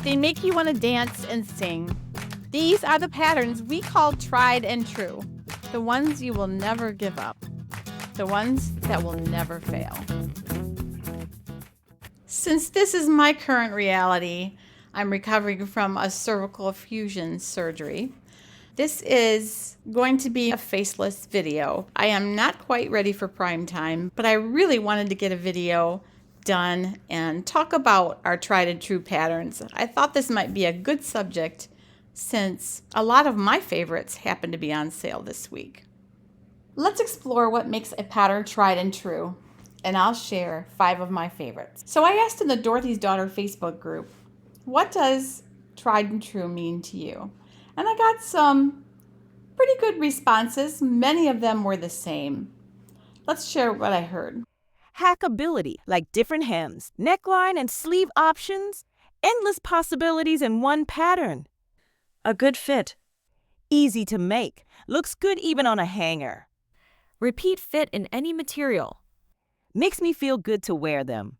They make you want to dance and sing. These are the patterns we call tried and true. The ones you will never give up. The ones that will never fail. Since this is my current reality, I'm recovering from a cervical fusion surgery. This is going to be a faceless video. I am not quite ready for prime time, but I really wanted to get a video done and talk about our tried and true patterns. I thought this might be a good subject since a lot of my favorites happen to be on sale this week. Let's explore what makes a pattern tried and true, and I'll share 5 of my favorites. So I asked in the Dorothy's Daughter Facebook group, what does tried and true mean to you? And I got some pretty good responses. Many of them were the same. Let's share what I heard. Hackability, like different hems, neckline and sleeve options, endless possibilities in one pattern. A good fit. Easy to make, looks good even on a hanger. Repeat fit in any material. Makes me feel good to wear them.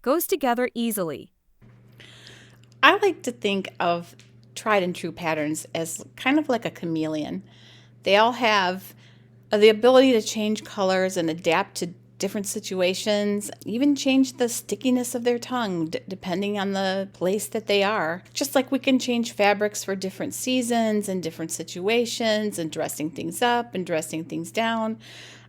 Goes together easily. I like to think of tried and true patterns as kind of like a chameleon. They all have the ability to change colors and adapt to different situations, even change the stickiness of their tongue depending on the place that they are. Just like we can change fabrics for different seasons and different situations and dressing things up and dressing things down.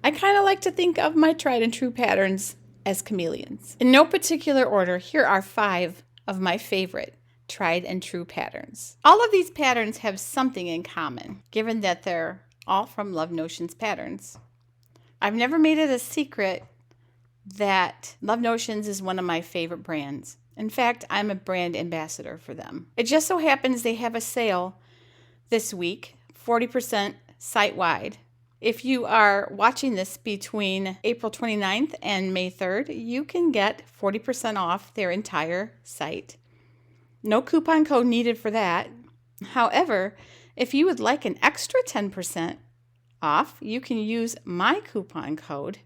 I kind of like to think of my tried and true patterns as chameleons. In no particular order, here are 5 of my favorite tried and true patterns. All of these patterns have something in common, given that they're all from Love Notions patterns. I've never made it a secret that Love Notions is one of my favorite brands. In fact, I'm a brand ambassador for them. It just so happens they have a sale this week, 40% site-wide. If you are watching this between April 29th and May 3rd, you can get 40% off their entire site. No coupon code needed for that. However, if you would like an extra 10% off, you can use my coupon code,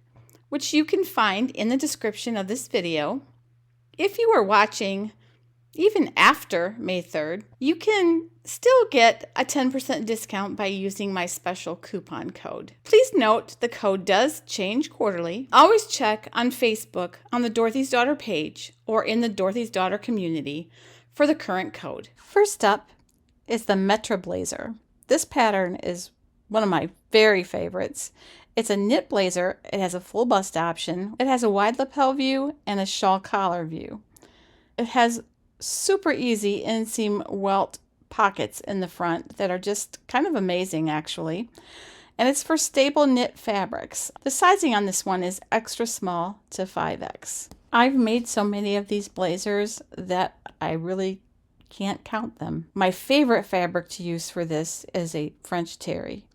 which you can find in the description of this video. If you are watching even after May 3rd, you can still get a 10% discount by using my special coupon code. Please note the code does change quarterly. Always check on Facebook on the Dorothy's Daughter page or in the Dorothy's Daughter community for the current code. First up is the Metro Blazer. This pattern is one of my very favorites. It's a knit blazer. It has a full bust option. It has a wide lapel view and a shawl collar view. It has super easy inseam welt pockets in the front that are just kind of amazing actually. And it's for stable knit fabrics. The sizing on this one is extra small to 5X. I've made so many of these blazers that I really can't count them. My favorite fabric to use for this is a French terry.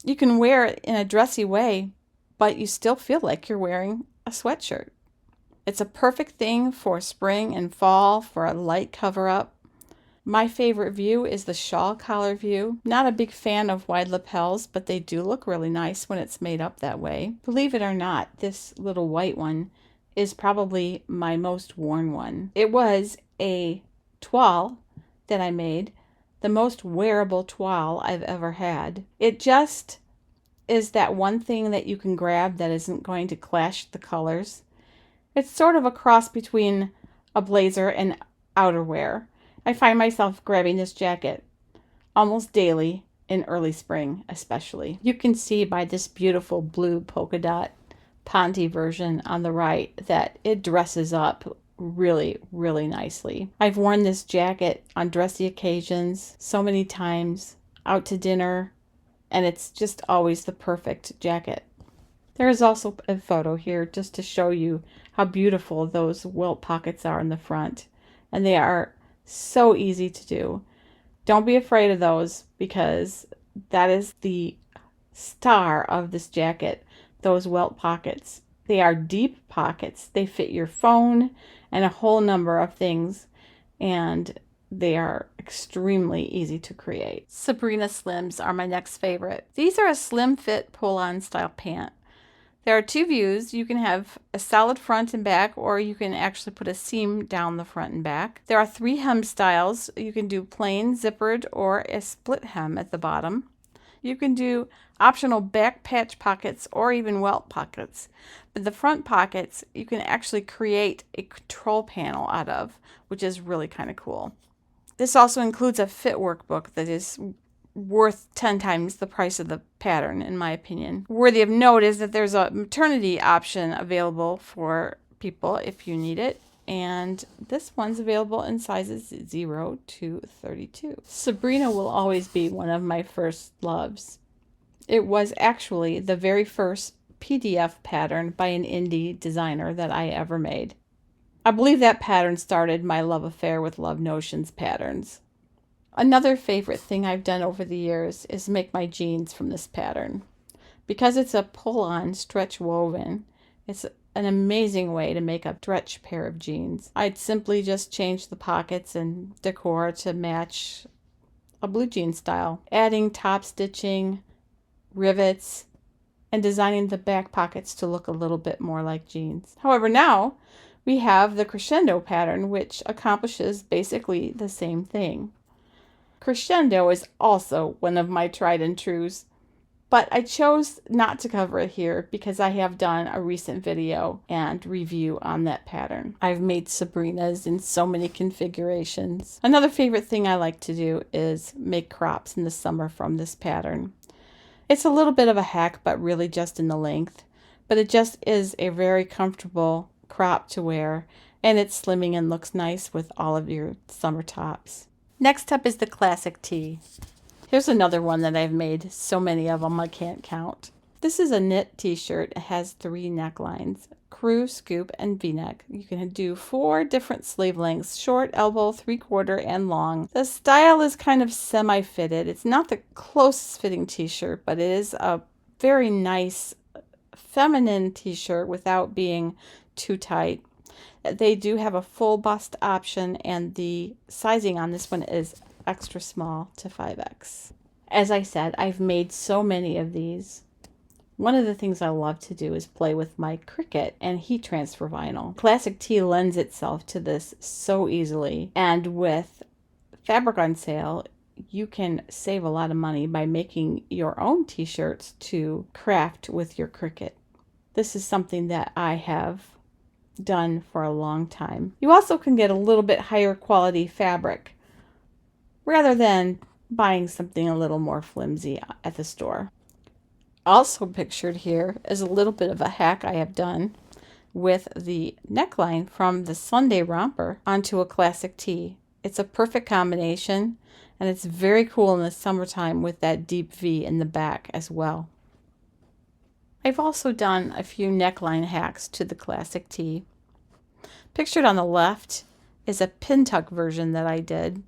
You can wear it in a dressy way, but you still feel like you're wearing a sweatshirt. It's a perfect thing for spring and fall for a light cover-up. My favorite view is the shawl collar view. Not a big fan of wide lapels, but they do look really nice when it's made up that way. Believe it or not, this little white one is probably my most worn one. It was a toile that I made, the most wearable toile I've ever had. It just is that one thing that you can grab that isn't going to clash the colors. It's sort of a cross between a blazer and outerwear. I find myself grabbing this jacket almost daily in early spring especially. You can see by this beautiful blue polka dot Ponte version on the right that it dresses up really, really nicely. I've worn this jacket on dressy occasions so many times, out to dinner, and it's just always the perfect jacket. There is also a photo here just to show you how beautiful those welt pockets are in the front, and they are so easy to do. Don't be afraid of those because that is the star of this jacket, those welt pockets. They are deep pockets. They fit your phone and a whole number of things, and they are extremely easy to create. Sabrina Slims are my next favorite. These are a slim fit pull-on style pant. There are two views. You can have a solid front and back, or you can actually put a seam down the front and back. There are 3 hem styles. You can do plain, zippered, or a split hem at the bottom. You can do optional back patch pockets or even welt pockets. But the front pockets, you can actually create a control panel out of, which is really kind of cool. This also includes a fit workbook that is worth 10 times the price of the pattern, in my opinion. Worthy of note is that there's a maternity option available for people if you need it, and this one's available in sizes 0 to 32. Sabrina will always be one of my first loves. It was actually the very first PDF pattern by an indie designer that I ever made. I believe that pattern started my love affair with Love Notions patterns. Another favorite thing I've done over the years is make my jeans from this pattern. Because it's a pull-on stretch woven, it's an amazing way to make a stretch pair of jeans. I'd simply just change the pockets and decor to match a blue jean style, adding top stitching, rivets, and designing the back pockets to look a little bit more like jeans. However, now we have the crescendo pattern, which accomplishes basically the same thing. Crescendo is also one of my tried and trues, but I chose not to cover it here because I have done a recent video and review on that pattern. I've made Sabrina's in so many configurations. Another favorite thing I like to do is make crops in the summer from this pattern. It's a little bit of a hack, but really just in the length, but it just is a very comfortable crop to wear, and it's slimming and looks nice with all of your summer tops. Next up is the classic tee. Here's another one that I've made. So many of them I can't count. This is a knit t-shirt. It has 3 necklines: crew, scoop, and v-neck. You can do 4 different sleeve lengths: short, elbow, 3/4, and long. The style is kind of semi-fitted. It's not the closest fitting t-shirt, but it is a very nice feminine t-shirt without being too tight. They do have a full bust option, and the sizing on this one is extra small to 5X. As I said, I've made so many of these. One of the things I love to do is play with my Cricut and heat transfer vinyl. Classic tee lends itself to this so easily, and with fabric on sale, you can save a lot of money by making your own t-shirts to craft with your Cricut. This is something that I have done for a long time. You also can get a little bit higher quality fabric rather than buying something a little more flimsy at the store. Also pictured here is a little bit of a hack I have done with the neckline from the Sunday romper onto a classic tee. It's a perfect combination, and it's very cool in the summertime with that deep V in the back as well. I've also done a few neckline hacks to the classic tee. Pictured on the left is a pin tuck version that I did,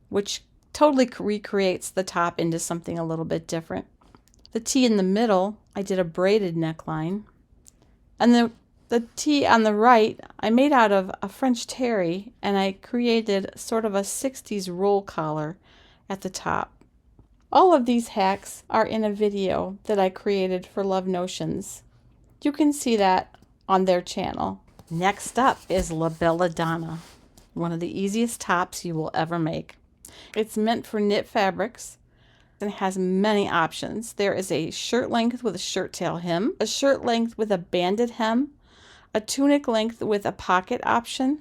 which totally recreates the top into something a little bit different. The tee in the middle, I did a braided neckline. And the tee on the right, I made out of a French terry, and I created sort of a 60s roll collar at the top. All of these hacks are in a video that I created for Love Notions. You can see that on their channel. Next up is La Belladonna, one of the easiest tops you will ever make. It's meant for knit fabrics and has many options. There is a shirt length with a shirt tail hem, a shirt length with a banded hem, a tunic length with a pocket option,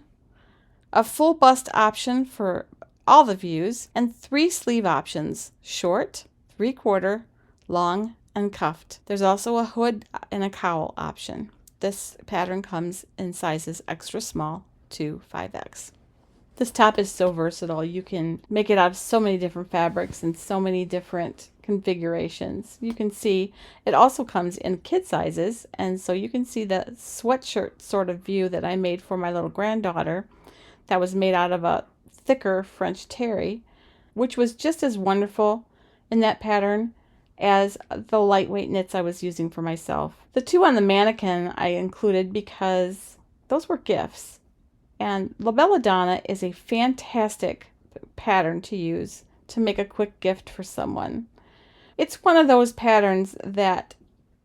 a full bust option for all the views, and 3 sleeve options: short, 3/4, long, and cuffed. There's also a hood and a cowl option. This pattern comes in sizes extra small to 5X. This top is so versatile. You can make it out of so many different fabrics and so many different configurations. You can see it also comes in kid sizes, and so you can see the sweatshirt sort of view that I made for my little granddaughter that was made out of a thicker French terry, which was just as wonderful in that pattern as the lightweight knits I was using for myself. The 2 on the mannequin I included because those were gifts. And La Belladonna is a fantastic pattern to use to make a quick gift for someone. It's one of those patterns that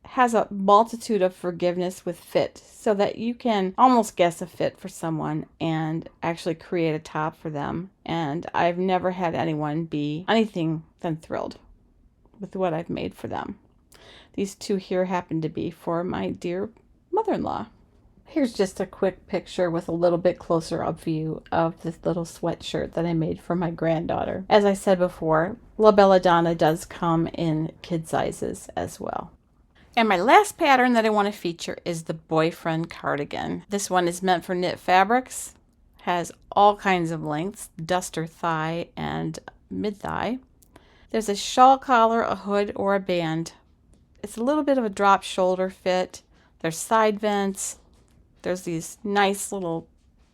has a multitude of forgiveness with fit so that you can almost guess a fit for someone and actually create a top for them. And I've never had anyone be anything than thrilled with what I've made for them. These two here happen to be for my dear mother-in-law. Here's just a quick picture with a little bit closer up view of this little sweatshirt that I made for my granddaughter. As I said before, La Belladonna does come in kid sizes as well. And my last pattern that I want to feature is the boyfriend cardigan. This one is meant for knit fabrics, has all kinds of lengths, duster thigh and mid thigh. There's a shawl collar, a hood, or a band. It's a little bit of a drop shoulder fit. There's side vents. There's these nice little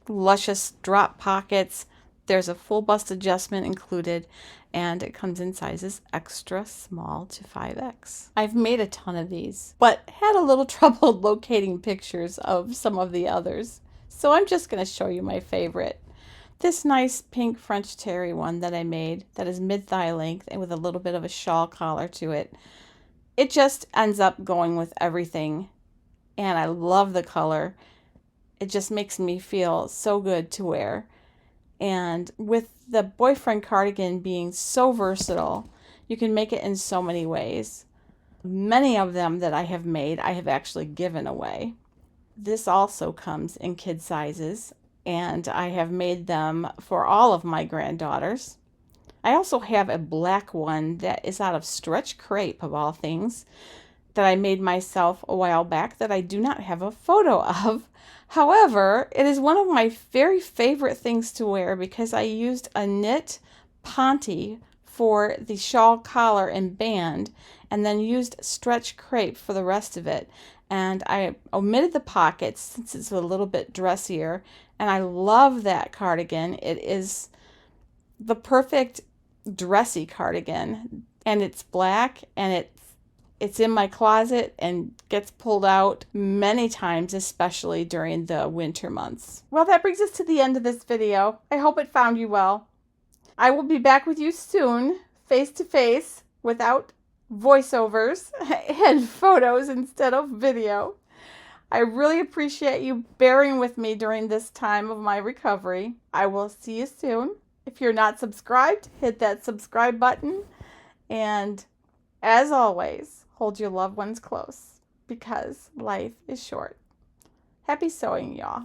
luscious drop pockets. There's a full bust adjustment included, and it comes in sizes extra small to 5X. I've made a ton of these, but had a little trouble locating pictures of some of the others. So I'm just going to show you my favorite. This nice pink French terry one that I made that is mid-thigh length and with a little bit of a shawl collar to it. It just ends up going with everything, and I love the color. It just makes me feel so good to wear. And with the boyfriend cardigan being so versatile, you can make it in so many ways. Many of them that I have made, I have actually given away. This also comes in kid sizes, and I have made them for all of my granddaughters. I also have a black one that is out of stretch crepe, of all things, that I made myself a while back that I do not have a photo of. However, it is one of my very favorite things to wear because I used a knit ponte for the shawl collar and band, and then used stretch crepe for the rest of it. And I omitted the pockets since it's a little bit dressier, and I love that cardigan. It is the perfect dressy cardigan, and it's black, and it's in my closet and gets pulled out many times, especially during the winter months. Well, that brings us to the end of this video. I hope it found you well. I will be back with you soon, face to face, without voiceovers and photos instead of video. I really appreciate you bearing with me during this time of my recovery. I will see you soon. If you're not subscribed, hit that subscribe button. And as always, hold your loved ones close because life is short. Happy sewing, y'all.